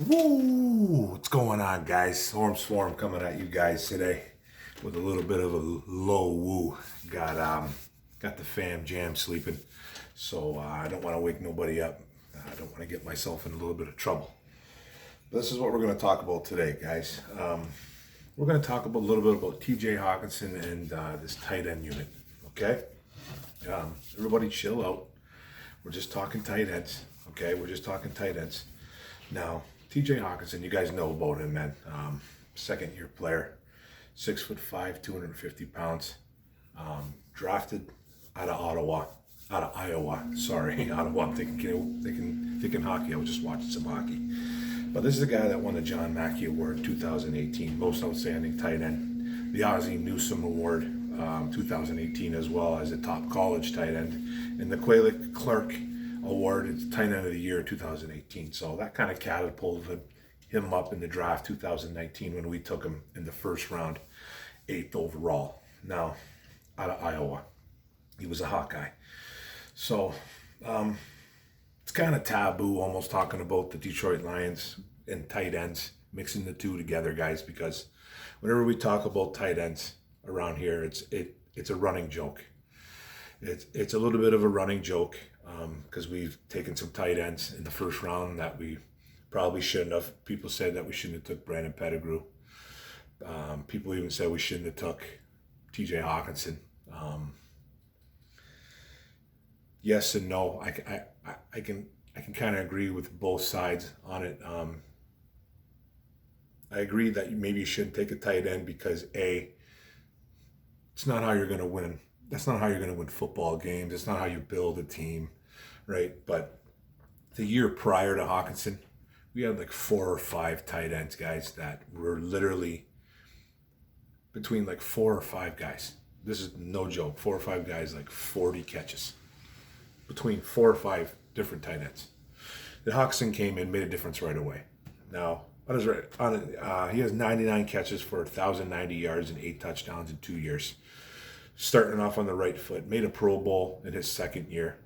Woo! What's going on, guys? Swarm coming at you guys today with a little bit of a low woo. Got the fam jam sleeping, so I don't want to wake nobody up. I don't want to get myself in a little bit of trouble. This is what we're going to talk about today, guys. We're going to talk about a little bit about TJ Hockenson and this tight end unit. Okay, everybody chill out. We're just talking tight ends. Okay, we're just talking tight ends. Now, TJ Hockenson, you guys know about him, man. Second year player, 6'5", 250 pounds. Drafted out of Iowa. Sorry, Ottawa. I'm thinking hockey. I was just watching some hockey. But this is the guy that won the John Mackey Award in 2018, Most Outstanding Tight End. The Ozzie Newsome Award, 2018 as well as a top college tight end. And the Quaylick Clark Award, it's tight end of the year 2018. So that kind of catapulted him up in the draft 2019 when we took him in the first round, 8th overall. Now, out of Iowa. He was a Hawkeye. So it's kind of taboo almost talking about the Detroit Lions and tight ends, mixing the two together, guys, because whenever we talk about tight ends around here, it's a running joke. It's a little bit of a running joke because we've taken some tight ends in the first round that we probably shouldn't have. People said that we shouldn't have took Brandon Pettigrew. People even said we shouldn't have took TJ Hockenson. Yes and no. I can kind of agree with both sides on it. I agree that maybe you shouldn't take a tight end because it's not how you're going to win. That's not how you're going to win football games. It's not how you build a team, right? But the year prior to Hockenson, we had like 4 or 5 tight ends, guys, that were literally between like 4 or 5 guys. This is no joke. 4 or 5 guys, like 40 catches between 4 or 5 different tight ends. The Hockenson came in, made a difference right away. Now, he has 99 catches for 1,090 yards and 8 touchdowns in 2 years. Starting off on the right foot, made a Pro Bowl in his second year.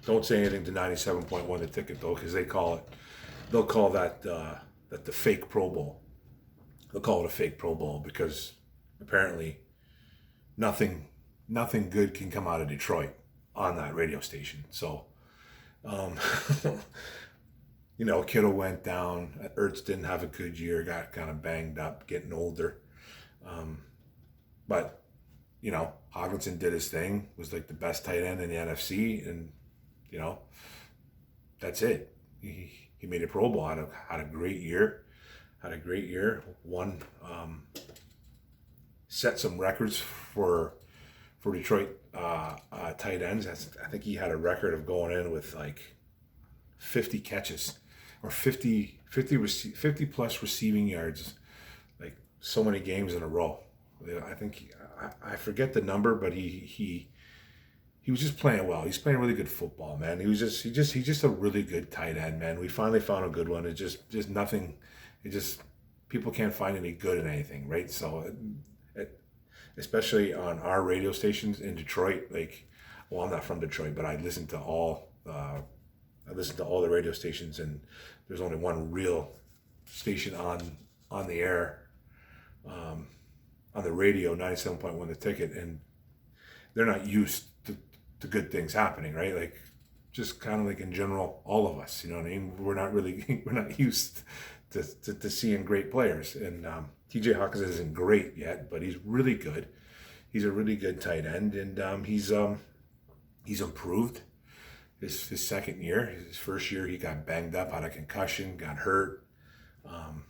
Don't say anything to 97.1 the ticket though, because they'll call that the fake Pro Bowl. They'll call it a fake Pro Bowl because apparently nothing good can come out of Detroit on that radio station. So, Kittle went down. Ertz didn't have a good year, got kind of banged up, getting older. But Hockenson did his thing, was like the best tight end in the NFC, and that's it. He made a Pro Bowl, had a great year, won, set some records for Detroit tight ends. I think he had a record of going in with like 50 catches or 50 plus receiving yards, like so many games in a row. I think I forget the number, but he was just playing well. He's playing really good football, man. He's just a really good tight end, man. We finally found a good one. It just nothing. People can't find any good in anything, right? So, especially on our radio stations in Detroit, I'm not from Detroit, but I listen to all the radio stations, and there's only one real station on the air. On the radio, 97.1 the ticket, and they're not used to good things happening, right? Like, just kind of like in general, all of us, you know what I mean? We're not used to seeing great players, and TJ Hockenson isn't great yet, but he's really good. He's a really good tight end, and he's improved. His second year, his first year, he got banged up, had a concussion, got hurt.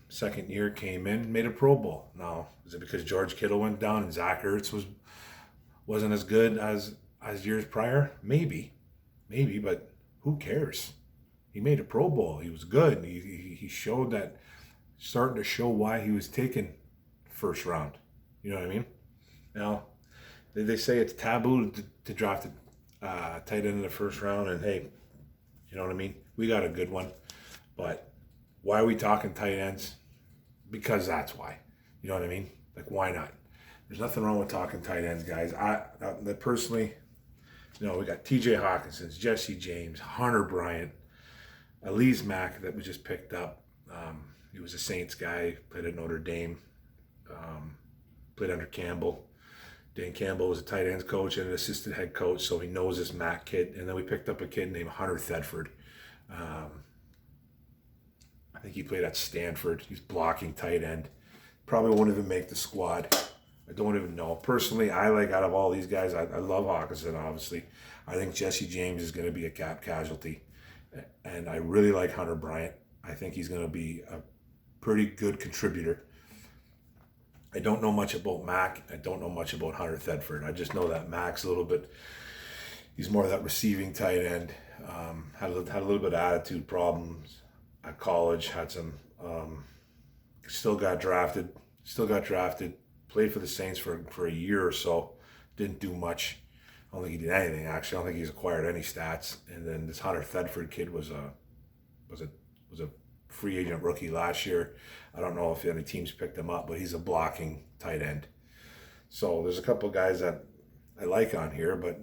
Second year came in, made a Pro Bowl. Now, is it because George Kittle went down and Zach Ertz wasn't as good as years prior? Maybe, but who cares? He made a Pro Bowl. He was good. He showed that, starting to show why he was taken first round. You know what I mean? Now, they say it's taboo to draft a tight end in the first round, and hey, you know what I mean? We got a good one, but why are we talking tight ends? Because that's why. You know what I mean? Like, why not? There's nothing wrong with talking tight ends, guys. I personally, we got TJ Hockenson, Jesse James, Hunter Bryant, Elise Mack that was just picked up. He was a Saints guy, played at Notre Dame, played under Campbell. Dan Campbell was a tight ends coach and an assistant head coach, so he knows this Mack kid. And then we picked up a kid named Hunter Thedford. I think he played at Stanford. He's blocking tight end. Probably won't even make the squad. I don't even know. Personally, I like out of all these guys, I love Hockenson, obviously. I think Jesse James is going to be a cap casualty. And I really like Hunter Bryant. I think he's going to be a pretty good contributor. I don't know much about Mack. I don't know much about Hunter Thedford. I just know that Mack's a little bit, he's more of that receiving tight end. Had a little bit of attitude problems at college. Had some, still got drafted, played for the Saints for a year or so. Didn't do much. I don't think he did anything, actually. I don't think he's acquired any stats. And then this Hunter Thedford kid was a free agent rookie last year. I don't know if any teams picked him up, but he's a blocking tight end. So there's a couple of guys that I like on here, but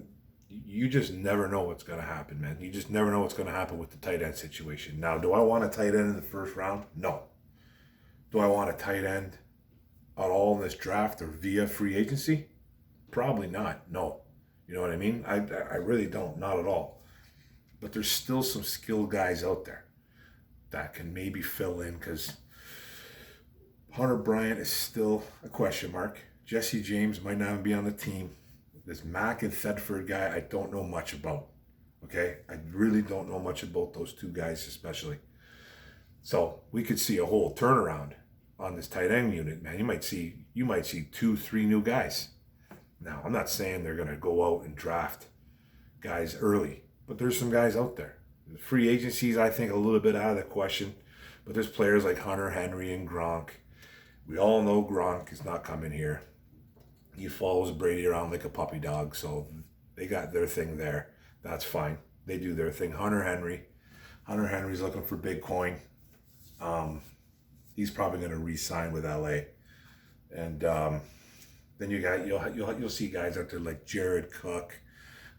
you just never know what's going to happen, man. You just never know what's going to happen with the tight end situation. Now, do I want a tight end in the first round? No. Do I want a tight end at all in this draft or via free agency? Probably not. No. You know what I mean? I really don't. Not at all. But there's still some skilled guys out there that can maybe fill in, because Hunter Bryant is still a question mark. Jesse James might not even be on the team. This Mack and Thedford guy, I don't know much about. Okay? I really don't know much about those two guys especially. So we could see a whole turnaround on this tight end unit, man. You might see 2-3 new guys. Now, I'm not saying they're going to go out and draft guys early, but there's some guys out there. The free agencies, I think, a little bit out of the question, but there's players like Hunter Henry and Gronk. We all know Gronk is not coming here. He follows Brady around like a puppy dog, so they got their thing there. That's fine. They do their thing. Hunter Henry's looking for big coin. He's probably going to re-sign with LA. And then you'll see guys out there like Jared Cook,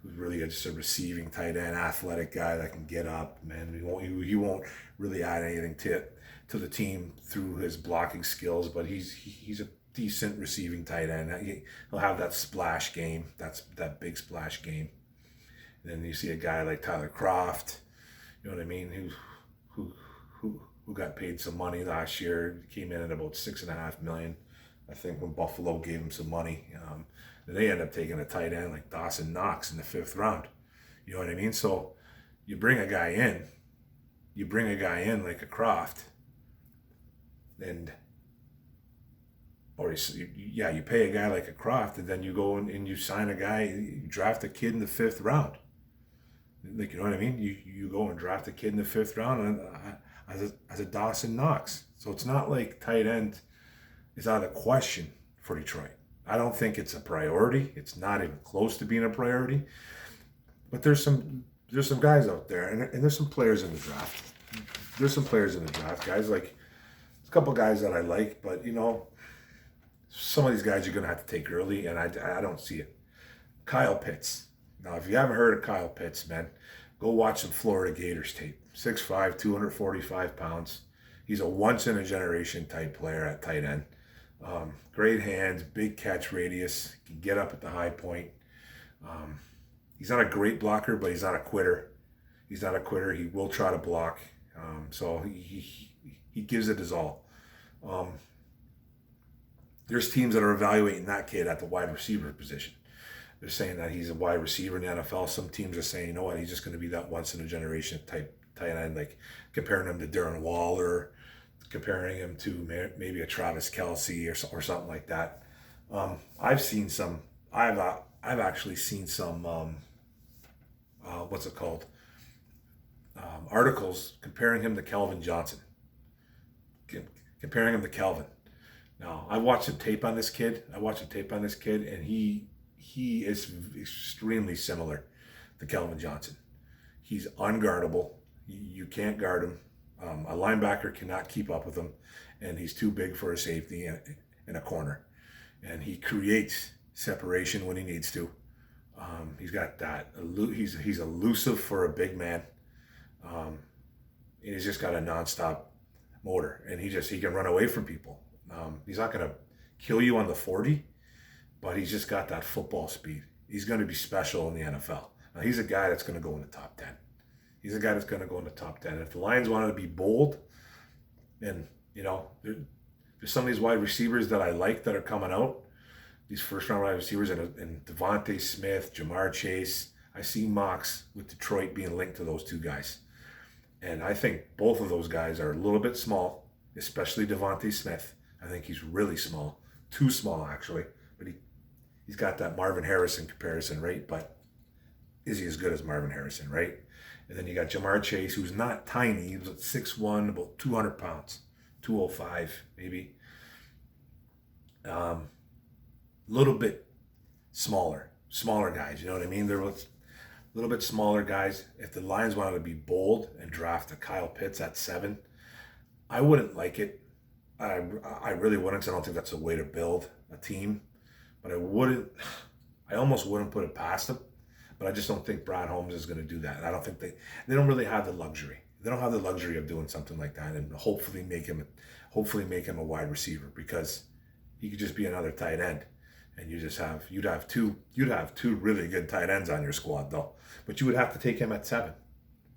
who's really just a receiving tight end, athletic guy that can get up. Man, he won't really add anything to the team through his blocking skills, but he's a decent receiving tight end. He'll have that splash game, that big splash game. And then you see a guy like Tyler Croft, you know what I mean, who got paid some money last year, came in at about $6.5 million. I think when Buffalo gave him some money, then they end up taking a tight end like Dawson Knox in the 5th round. You know what I mean? So you bring a guy in like a Croft, you pay a guy like a Croft, and then you go and you sign a guy, you draft a kid in the 5th round. Like, you know what I mean? You go and draft a kid in the 5th round as a Dawson Knox. So it's not like tight end is out of the question for Detroit. I don't think it's a priority. It's not even close to being a priority. But there's some guys out there, and there's some players in the draft. Guys like a couple guys that I like, but some of these guys you're gonna have to take early, and I don't see it. Kyle Pitts. Now, if you haven't heard of Kyle Pitts, man, go watch some Florida Gators tape. 6'5", 245 pounds. He's a once-in-a-generation type player at tight end. Great hands, big catch radius, can get up at the high point. He's not a great blocker, but he's not a quitter. He will try to block. So he gives it his all. There's teams that are evaluating that kid at the wide receiver position. They're saying that he's a wide receiver in the NFL. Some teams are saying, you know what, he's just going to be that once-in-a-generation type tight end, like comparing him to Darren Waller, comparing him to maybe a Travis Kelce or something like that. I've actually seen some articles comparing him to Calvin Johnson. Comparing him to Calvin. Now, I watched some tape on this kid, and he is extremely similar to Calvin Johnson. He's unguardable. You can't guard him. A linebacker cannot keep up with him, and he's too big for a safety in a corner. And he creates separation when he needs to. He's got that. He's elusive for a big man. And he's just got a nonstop motor, and he can run away from people. He's not going to kill you on the 40, but he's just got that football speed. He's going to be special in the NFL. Now, he's a guy that's going to go in the top 10. He's a guy that's going to go in the top 10. If the Lions wanted to be bold, and, there's some of these wide receivers that I like that are coming out, these first-round wide receivers, and Devontae Smith, Jamar Chase. I see mocks with Detroit being linked to those two guys. And I think both of those guys are a little bit small, especially Devontae Smith. I think he's really small. Too small, actually. But he's got that Marvin Harrison comparison, right? But is he as good as Marvin Harrison, right? And then you got Jamar Chase, who's not tiny. He was at 6'1", about 200 pounds, 205 maybe. Little bit smaller guys, you know what I mean? They're a little bit smaller guys. If the Lions wanted to be bold and draft a Kyle Pitts at 7, I wouldn't like it. I really wouldn't. I don't think that's a way to build a team. But I almost wouldn't put it past them. But I just don't think Brad Holmes is going to do that. I don't think they don't really have the luxury. They don't have the luxury of doing something like that and hopefully make him a wide receiver, because he could just be another tight end. And you'd have two really good tight ends on your squad though. But you would have to take him at 7.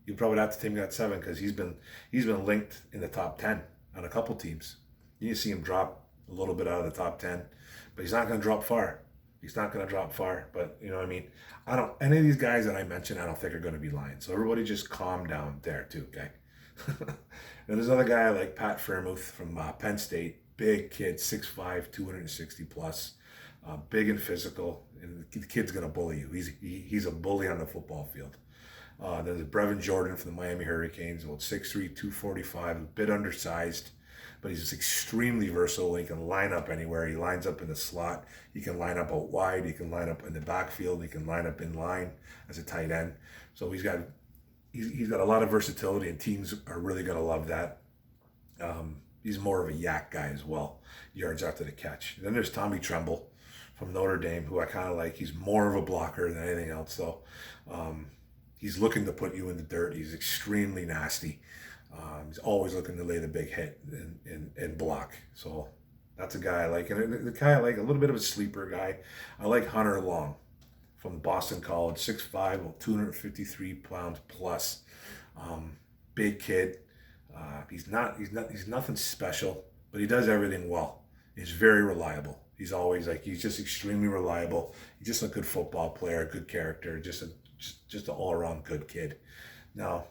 You'd probably have to take him at 7 because he's been linked in the top 10 on a couple teams. You see him drop a little bit out of the top 10, but he's not going to drop far. But you know what I mean? Any of these guys that I mentioned, I don't think are going to be Lions. So everybody just calm down there too, okay? And there's another guy like Pat Fairmouth from Penn State. Big kid, 6'5", 260 plus. Big and physical, and the kid's gonna bully you. He's a bully on the football field. There's Brevin Jordan from the Miami Hurricanes, about 6'3", 245, a bit undersized, but he's extremely versatile. He can line up anywhere. He lines up in the slot. He can line up out wide. He can line up in the backfield. He can line up in line as a tight end. So he's got a lot of versatility, and teams are really gonna love that. He's more of a yak guy as well, yards after the catch. Then there's Tommy Tremble from Notre Dame, who I kind of like. He's more of a blocker than anything else, though. He's looking to put you in the dirt. He's extremely nasty. He's always looking to lay the big hit and block. So that's a guy I like. And the guy I like, a little bit of a sleeper guy, I like Hunter Long from Boston College, 6'5", 253 pounds plus. Big kid. He's nothing special, but he does everything well. He's very reliable. He's just extremely reliable. He's just a good football player, a good character, just an all-around good kid. Now,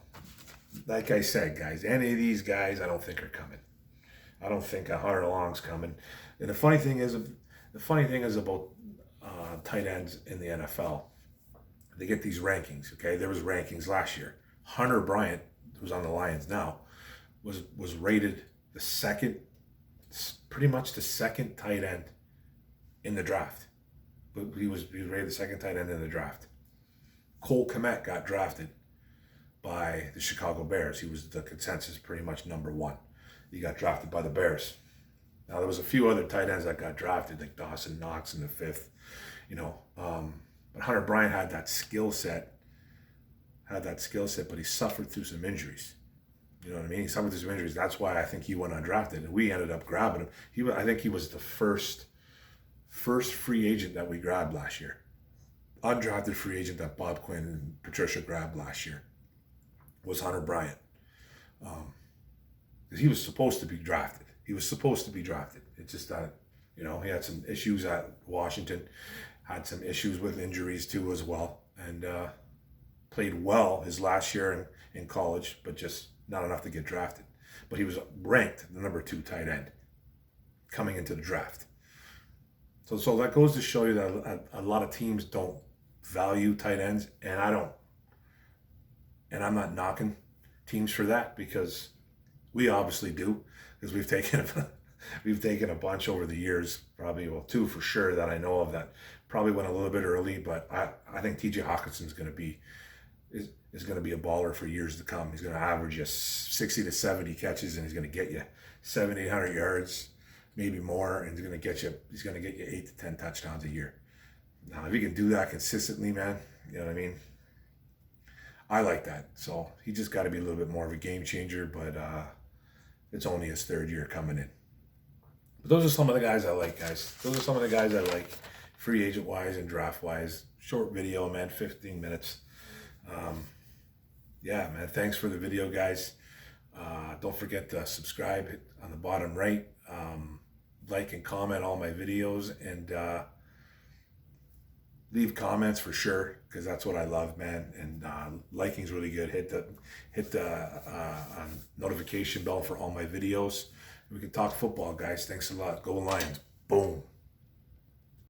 like I said, guys, any of these guys I don't think are coming. I don't think Hunter Long's coming. And the funny thing is about tight ends in the NFL, they get these rankings. Okay, there was rankings last year. Hunter Bryant, who's on the Lions now, was rated pretty much the second tight end in the draft. But he was rated the second tight end in the draft. Cole Kmet got drafted by the Chicago Bears. He was the consensus pretty much number 1. He got drafted by the Bears. Now there was a few other tight ends that got drafted, like Dawson Knox in the 5th. But Hunter Bryant had that skill set, but he suffered through some injuries. You know what I mean? He suffered through some injuries. That's why I think he went undrafted, and we ended up grabbing him. I think he was the first free agent that we grabbed last year. Undrafted free agent that Bob Quinn and Patricia grabbed last year was Hunter Bryant. He was supposed to be drafted. It's just that, he had some issues at Washington, had some issues with injuries too as well, and played well his last year in college, but just not enough to get drafted. But he was ranked the number 2 tight end coming into the draft. So that goes to show you that a lot of teams don't value tight ends, and I don't. And I'm not knocking teams for that, because we obviously do, because we've taken a bunch over the years, probably 2 for sure that I know of that probably went a little bit early, but I think TJ Hockenson is going to be a baller for years to come. He's going to average you 60 to 70 catches, and he's going to get you 700-800 yards, maybe more, and he's going to get you 8 to 10 touchdowns a year. Now, if he can do that consistently, man, you know what I mean? I like that. So he just got to be a little bit more of a game changer, but it's only his third year coming in. But those are some of the guys I like, guys. Those are some of the guys I like, free agent wise and draft wise. Short video, man, 15 minutes. Yeah, man, thanks for the video, guys. Don't forget to subscribe on the bottom right. Like and comment all my videos, and leave comments for sure, because that's what I love, man. And liking's really good. Hit the notification bell for all my videos. We can talk football, guys. Thanks a lot. Go Lions. Boom.